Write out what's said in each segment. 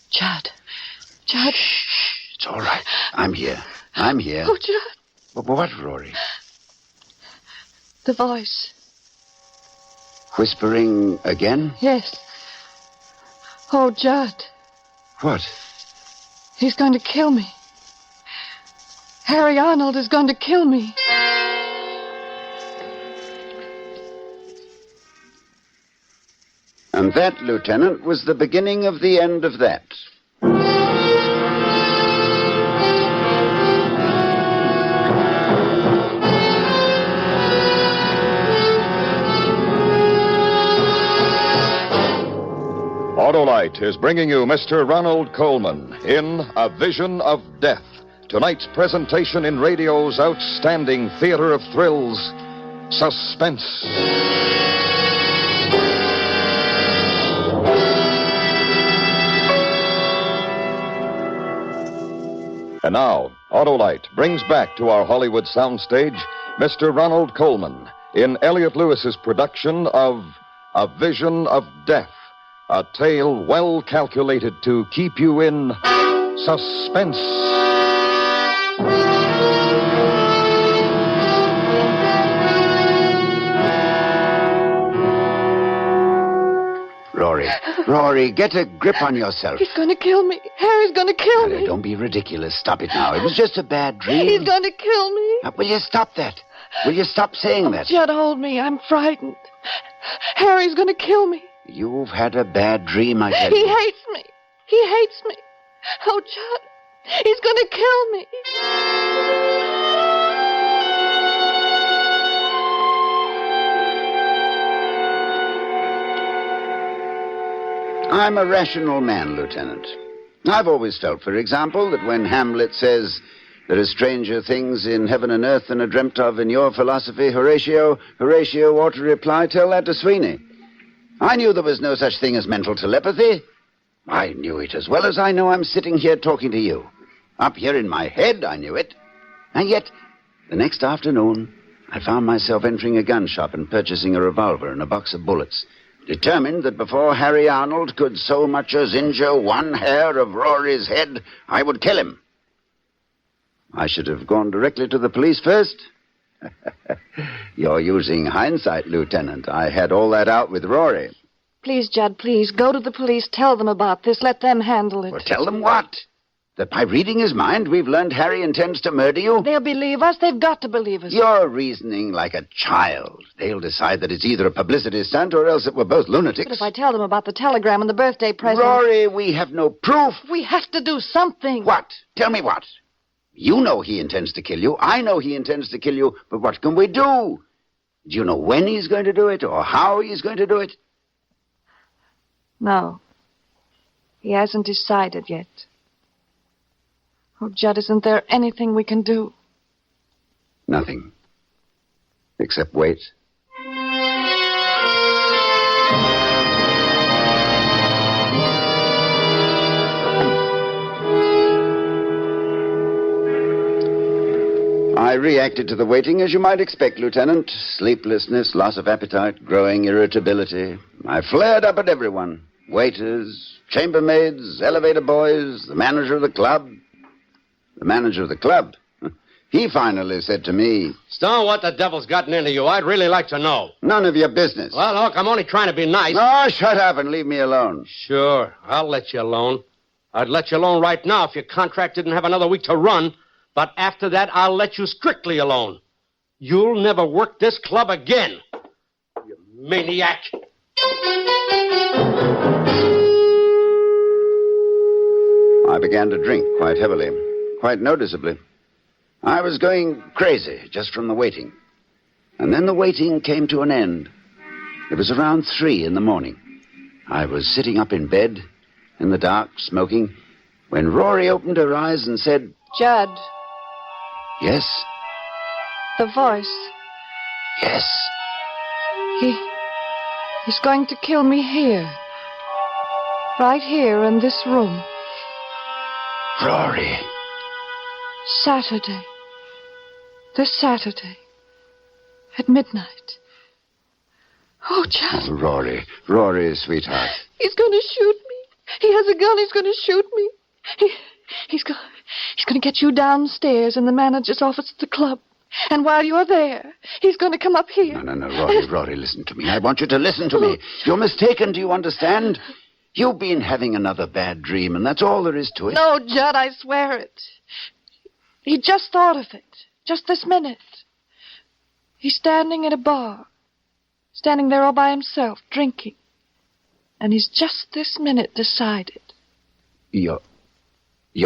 Judd. Judd. Shh, it's all right. I'm here. Oh, Judd. What, Rory? The voice. Whispering again? Yes. Oh, Judd. What? He's going to kill me. Harry Arnold is going to kill me. And that, Lieutenant, was the beginning of the end of that. Autolite is bringing you Mr. Ronald Colman in A Vision of Death. Tonight's presentation in radio's outstanding theater of thrills, Suspense. And now, Autolite brings back to our Hollywood soundstage Mr. Ronald Colman in Elliot Lewis's production of A Vision of Death, a tale well calculated to keep you in suspense. Rory, get a grip on yourself. He's going to kill me. Harry's going to kill me. Don't be ridiculous. Stop it now. It was just a bad dream. He's going to kill me. Will you stop that? Will you stop saying that? Judd, hold me. I'm frightened. Harry's going to kill me. You've had a bad dream, I tell you. He hates me. He hates me. Oh, Judd, he's going to kill me. I'm a rational man, Lieutenant. I've always felt, for example, that when Hamlet says, "There are stranger things in heaven and earth than are dreamt of in your philosophy, Horatio ought to reply, tell that to Sweeney." I knew there was no such thing as mental telepathy. I knew it as well as I know I'm sitting here talking to you. Up here in my head, I knew it. And yet, the next afternoon, I found myself entering a gun shop and purchasing a revolver and a box of bullets, determined that before Harry Arnold could so much as injure one hair of Rory's head, I would kill him. I should have gone directly to the police first. You're using hindsight, Lieutenant. I had all that out with Rory. Please, Judd, please, go to the police. Tell them about this. Let them handle it. Well, tell them what? That by reading his mind, we've learned Harry intends to murder you? They'll believe us. They've got to believe us. You're reasoning like a child. They'll decide that it's either a publicity stunt or else that we're both lunatics. But if I tell them about the telegram and the birthday present... Rory, we have no proof. We have to do something. What? Tell me what? You know he intends to kill you. I know he intends to kill you. But what can we do? Do you know when he's going to do it or how he's going to do it? No. He hasn't decided yet. Oh, Judd, isn't there anything we can do? Nothing. Except wait. I reacted to the waiting as you might expect, Lieutenant. Sleeplessness, loss of appetite, growing irritability. I flared up at everyone. Waiters, chambermaids, elevator boys, the manager of the club. The manager of the club? He finally said to me, Stone, what the devil's gotten into you? I'd really like to know. None of your business. Well, look, I'm only trying to be nice. No, shut up and leave me alone. Sure, I'll let you alone. I'd let you alone right now if your contract didn't have another week to run. But after that, I'll let you strictly alone. You'll never work this club again, you maniac. I began to drink quite heavily, quite noticeably. I was going crazy just from the waiting. And then the waiting came to an end. It was around 3 in the morning. I was sitting up in bed, in the dark, smoking, when Rory opened her eyes and said, Judd. Yes? The voice. Yes. He's going to kill me here. Right here in this room. Rory. Saturday. This Saturday. At midnight. Oh, Judd. Oh, Rory, sweetheart. He's going to shoot me. He has a gun. He's going to shoot me. He's going to get you downstairs in the manager's office at the club. And while you're there, he's going to come up here. No, Rory, listen to me. I want you to listen to me. You're mistaken, do you understand? You've been having another bad dream, and that's all there is to it. No, Judd, I swear it. He just thought of it, just this minute. He's standing at a bar, standing there all by himself, drinking. And he's just this minute decided. You're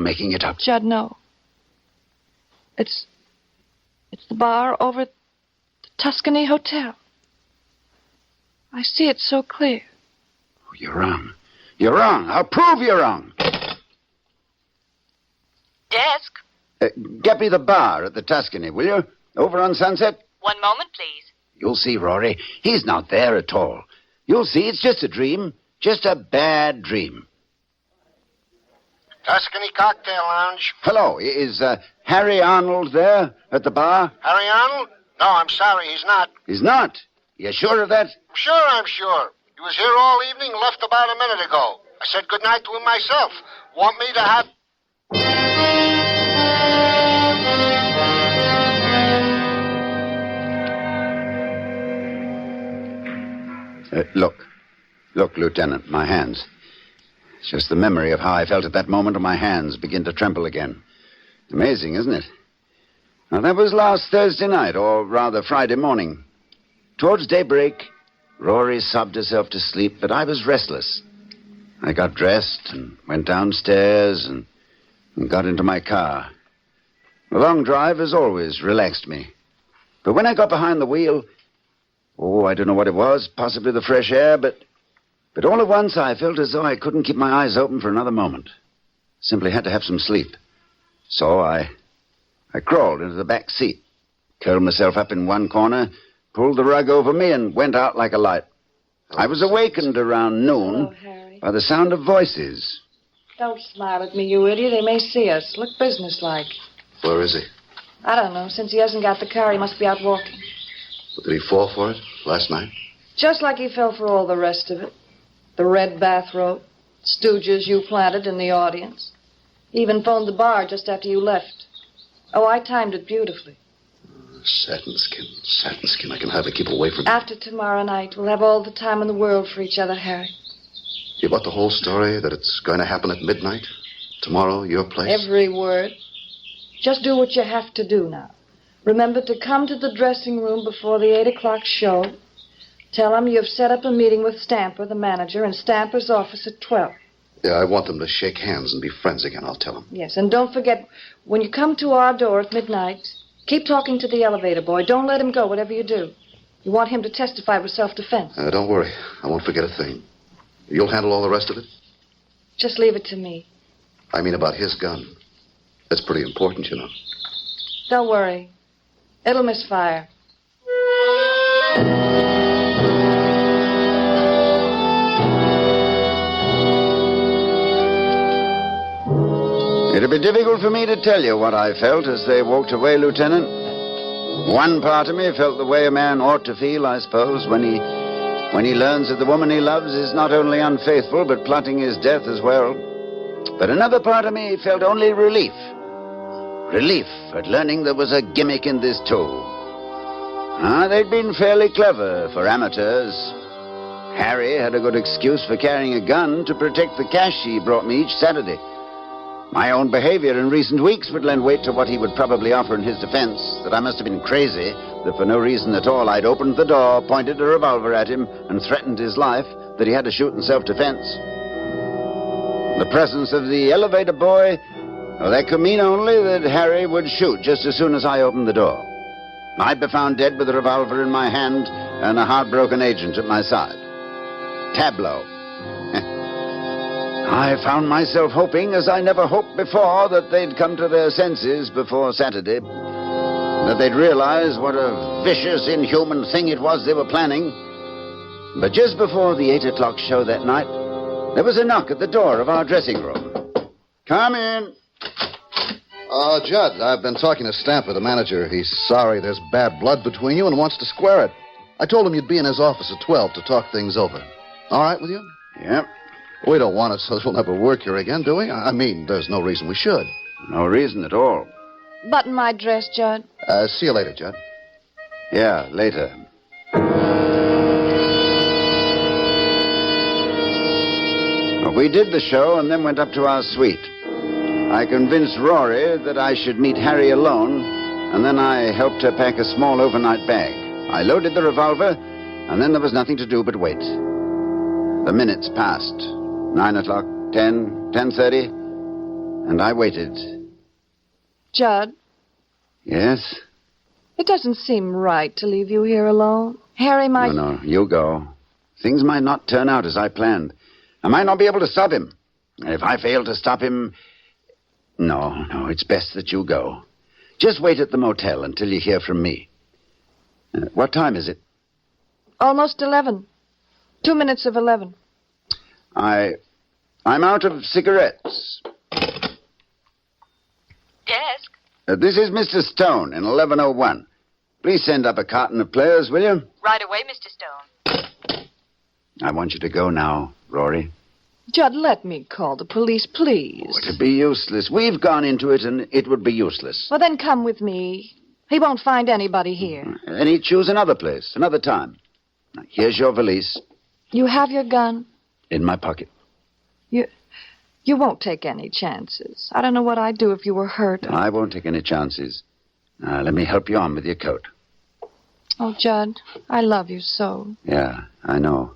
making it up. Judd, no. It's the bar over at the Tuscany Hotel. I see it so clear. Oh, you're wrong. You're wrong. I'll prove you're wrong. Desk. Get me the bar at the Tuscany, will you? Over on Sunset? 1 moment, please. You'll see, Rory. He's not there at all. You'll see, it's just a dream. Just a bad dream. Tuscany Cocktail Lounge. Hello, is Harry Arnold there at the bar? Harry Arnold? No, I'm sorry, he's not. He's not? You sure of that? I'm sure. He was here all evening, left about a minute ago. I said goodnight to him myself. Want me to have... Look, Lieutenant, my hands. It's just the memory of how I felt at that moment and my hands begin to tremble again. Amazing, isn't it? Now, that was last Thursday night, or rather Friday morning. Towards daybreak, Rory sobbed herself to sleep, but I was restless. I got dressed and went downstairs and got into my car. The long drive, as always, relaxed me. But when I got behind the wheel, I don't know what it was, possibly the fresh air, but all at once I felt as though I couldn't keep my eyes open for another moment. Simply had to have some sleep. So I crawled into the back seat, curled myself up in one corner, pulled the rug over me, and went out like a light. I was awakened around noon by the sound of voices. Don't smile at me, you idiot. They may see us. Look businesslike. Where is he? I don't know. Since he hasn't got the car, he must be out walking. But did he fall for it last night? Just like he fell for all the rest of it. The red bathrobe, stooges you planted in the audience. He even phoned the bar just after you left. Oh, I timed it beautifully. Satin skin. I can hardly keep away from him. After tomorrow night, we'll have all the time in the world for each other, Harry. You bought the whole story, that it's going to happen at midnight? Tomorrow, your place? Every word. Just do what you have to do now. Remember to come to the dressing room before the 8 o'clock show. Tell him you've set up a meeting with Stamper, the manager, in Stamper's office at 12. Yeah, I want them to shake hands and be friends again, I'll tell them. Yes, and don't forget, when you come to our door at midnight, keep talking to the elevator boy. Don't let him go, whatever you do. You want him to testify with self-defense. Don't worry. I won't forget a thing. You'll handle all the rest of it? Just leave it to me. I mean about his gun. That's pretty important, you know. Don't worry. It'll misfire. It'd be difficult for me to tell you what I felt as they walked away, Lieutenant. One part of me felt the way a man ought to feel, I suppose, when he learns that the woman he loves is not only unfaithful, but plotting his death as well. But another part of me felt only relief. Relief at learning there was a gimmick in this too. They'd been fairly clever for amateurs. Harry had a good excuse for carrying a gun to protect the cash he brought me each Saturday. My own behavior in recent weeks would lend weight to what he would probably offer in his defense, that I must have been crazy, that for no reason at all I'd opened the door, pointed a revolver at him, and threatened his life, that he had to shoot in self-defense. The presence of the elevator boy, that could mean only that Harry would shoot just as soon as I opened the door. I'd be found dead with a revolver in my hand and a heartbroken agent at my side. Tableau. I found myself hoping, as I never hoped before, that they'd come to their senses before Saturday. That they'd realize what a vicious, inhuman thing it was they were planning. But just before the 8 o'clock show that night, there was a knock at the door of our dressing room. Come in. Judd, I've been talking to Stamper, the manager. He's sorry there's bad blood between you and wants to square it. I told him you'd be in his office at 12 to talk things over. All right with you? Yep. We don't want it so we'll never work here again, do we? I mean, there's no reason we should. No reason at all. Button my dress, Judd. See you later, Judd. Yeah, later. We did the show and then went up to our suite. I convinced Rory that I should meet Harry alone, and then I helped her pack a small overnight bag. I loaded the revolver, and then there was nothing to do but wait. The minutes passed. 9 o'clock, 10, 10:30, and I waited. Judd, Yes? it doesn't seem right to leave you here alone. Harry might... No, you go. Things might not turn out as I planned. I might not be able to stop him. And if I fail to stop him... No, it's best that you go. Just wait at the motel until you hear from me. What time is it? Almost 11. 2 minutes of 11. I'm out of cigarettes. Desk. This is Mr. Stone in 1101. Please send up a carton of Players, will you? Right away, Mr. Stone. I want you to go now, Rory. Judd, let me call the police, please. Oh, it'd be useless. We've gone into it, and it would be useless. Well, then come with me. He won't find anybody here. And he'd choose another place, another time. Now, here's your valise. You have your gun? In my pocket. You won't take any chances. I don't know what I'd do if you were hurt. I won't take any chances. Now, let me help you on with your coat. Oh, Judd, I love you so. Yeah, I know.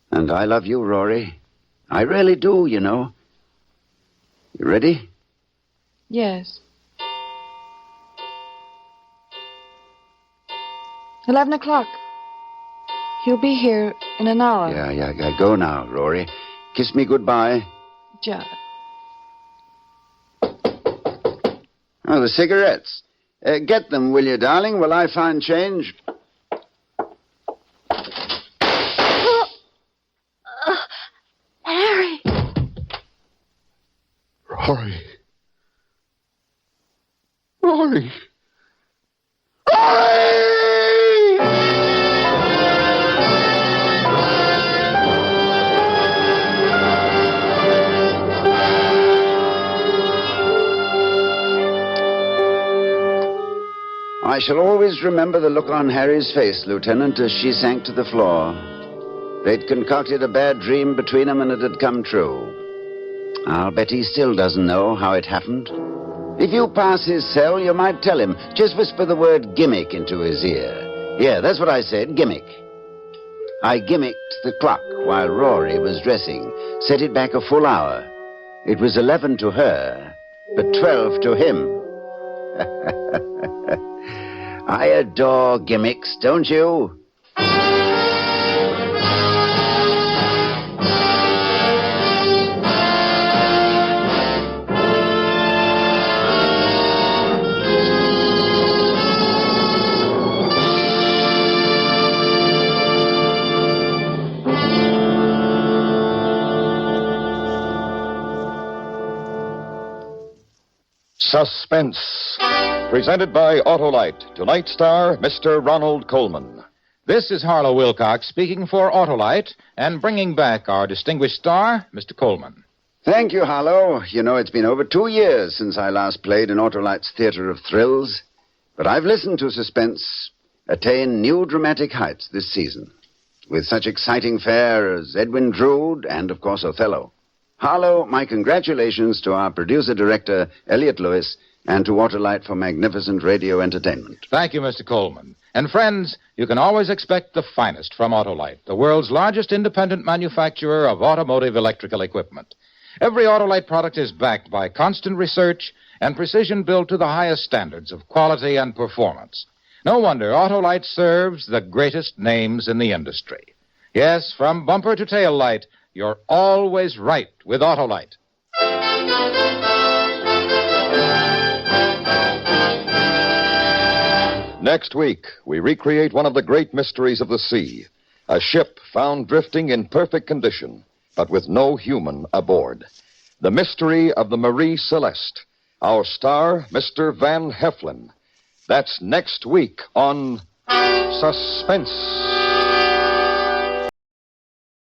And I love you, Rory. I really do, you know. You ready? Yes. 11 o'clock. He'll be here in an hour. Yeah. Go now, Rory. Kiss me goodbye. Judd. Oh, the cigarettes. Get them, will you, darling, while I find change? Harry. Rory. I shall always remember the look on Harry's face, Lieutenant, as she sank to the floor. They'd concocted a bad dream between them, and it had come true. I'll bet he still doesn't know how it happened. If you pass his cell, you might tell him. Just whisper the word gimmick into his ear. Yeah, that's what I said, gimmick. I gimmicked the clock while Rory was dressing, set it back a full hour. It was 11 to her, but 12 to him. I adore gimmicks, don't you? Suspense. Presented by Autolite. Tonight's star, Mr. Ronald Coleman. This is Harlow Wilcox speaking for Autolite and bringing back our distinguished star, Mr. Coleman. Thank you, Harlow. You know, it's been over 2 years since I last played in Autolite's Theatre of Thrills. But I've listened to Suspense attain new dramatic heights this season, with such exciting fare as Edwin Drood and, of course, Othello. Harlow, my congratulations to our producer-director, Elliot Lewis, and to Autolite for magnificent radio entertainment. Thank you, Mr. Coleman. And friends, you can always expect the finest from Autolite, the world's largest independent manufacturer of automotive electrical equipment. Every Autolite product is backed by constant research and precision built to the highest standards of quality and performance. No wonder Autolite serves the greatest names in the industry. Yes, from bumper to tail light, you're always right with Autolite. Next week, we recreate one of the great mysteries of the sea. A ship found drifting in perfect condition, but with no human aboard. The mystery of the Marie Celeste. Our star, Mr. Van Heflin. That's next week on Suspense.